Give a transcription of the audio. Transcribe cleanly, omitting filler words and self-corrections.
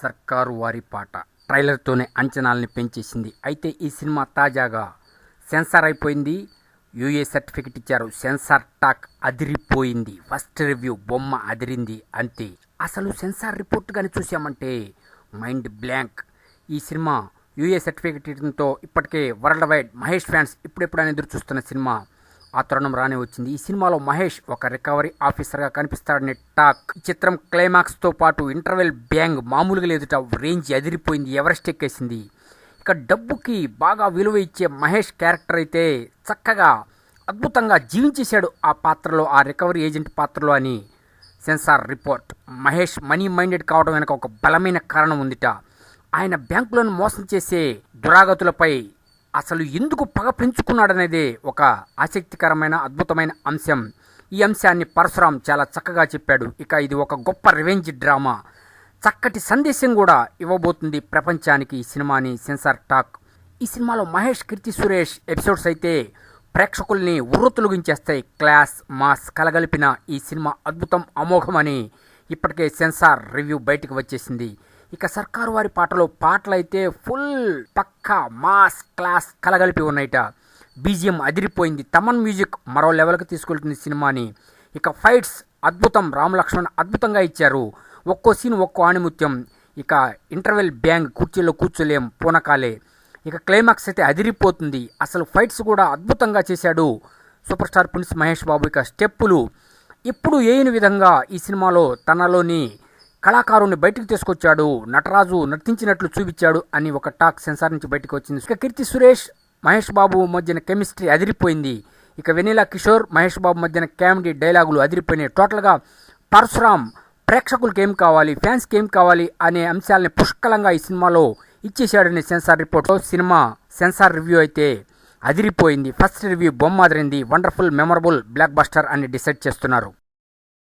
సర్కారు వారి పాట ట్రైలర్తోనే అంచనాల్ని పెంచేసింది. అయితే ఈ సినిమా తాజాగా సెన్సార్ అయిపోయింది. యూఏ సర్టిఫికెట్ ఇచ్చారు. సెన్సార్ టాక్ అదిరిపోయింది. ఫస్ట్ రివ్యూ బొమ్మ అదిరింది అంతే. అసలు సెన్సార్ రిపోర్ట్ కానీ చూసామంటే మైండ్ బ్లాంక్. ఈ సినిమా యూఏ సర్టిఫికెట్ ఇవ్వడంతో ఇప్పటికే వరల్డ్ వైడ్ మహేష్ ఫ్యాన్స్ ఇప్పుడెప్పుడైనా ఎదురు చూస్తున్న సినిమా ఆ తరుణం రానే వచ్చింది. ఈ సినిమాలో మహేష్ ఒక రికవరీ ఆఫీసర్గా కనిపిస్తాడనే టాక్. ఈ చిత్రం క్లైమాక్స్తో పాటు ఇంటర్వెల్ బ్యాంగ్ మామూలుగా లేదుట. రేంజ్ అదిరిపోయింది, ఎవరెస్ట్ ఎక్కేసింది. ఇక డబ్బుకి బాగా విలువ ఇచ్చే మహేష్ క్యారెక్టర్ అయితే చక్కగా అద్భుతంగా జీవించేశాడు ఆ పాత్రలో, ఆ రికవరీ ఏజెంట్ పాత్రలో అని censor report. Mahesh money minded కావడం వెనక ఒక బలమైన కారణం ఉందిట. ఆయన బ్యాంకులను మోసం చేసే దురాగతులపై అసలు ఎందుకు పగ పెంచుకున్నాడనేదే ఒక ఆసక్తికరమైన అద్భుతమైన అంశం. ఈ అంశాన్ని పరశురాం చాలా చక్కగా చెప్పాడు. ఇక ఇది ఒక గొప్ప రివెంజ్ డ్రామా, చక్కటి సందేశం కూడా ఇవ్వబోతుంది ప్రపంచానికి ఈ సినిమాని సెన్సార్ టాక్. ఈ సినిమాలో మహేష్, కీర్తి సురేష్ ఎపిసోడ్స్ అయితే ప్రేక్షకుల్ని ఉర్రతొలగించేస్తాయి. క్లాస్, మాస్ కలగలిపిన ఈ సినిమా అద్భుతం, అమోఘమని ఇప్పటికే సెన్సార్ రివ్యూ బయటికి వచ్చేసింది. ఇక సర్కారు వారి పాటలు అయితే ఫుల్ పక్కా మాస్ క్లాస్ కలగలిపి ఉన్నాయిట. బీజిఎం అదిరిపోయింది. తమన్ మ్యూజిక్ మరో లెవెల్కి తీసుకెళ్తుంది సినిమాని. ఇక ఫైట్స్ అద్భుతం, రామ్ లక్ష్మణ్ అద్భుతంగా ఇచ్చారు. ఒక్కో సీన్ ఒక్కో ఆణిముత్యం. ఇక ఇంటర్వెల్ బ్యాంగ్, కుర్చీలో కూర్చోలేం, పూనకాలే. ఇక క్లైమాక్స్ అయితే అదిరిపోతుంది. అసలు ఫైట్స్ కూడా అద్భుతంగా చేశాడు super star prince Mahesh Babu. ఇక స్టెప్పులు ఎప్పుడు వేయని విధంగా ఈ సినిమాలో తనలోని కళాకారుని బయటకు తీసుకొచ్చాడు. నటరాజు నర్తించినట్లు చూపించాడు అని ఒక టాక్ సెన్సార్ నుంచి బయటకు వచ్చింది. ఇక కీర్తి సురేష్, మహేష్ బాబు మధ్యన కెమిస్ట్రీ అదిరిపోయింది. ఇక వెనీలా కిషోర్, మహేష్ బాబు మధ్యన కామెడీ డైలాగులు అదిరిపోయినాయి. టోటల్గా పరశురాం ప్రేక్షకులకు ఏం కావాలి, ఫ్యాన్స్కి ఏం కావాలి అనే అంశాలని పుష్కలంగా ఈ సినిమాలో ఇచ్చేశాడని censor report. Cinema censor review అయితే అదిరిపోయింది. ఫస్ట్ రివ్యూ బొమ్మ అదిరింది. వండర్ఫుల్, మెమరబుల్, బ్లాక్ బస్టర్ అని డిసైడ్ చేస్తున్నారు.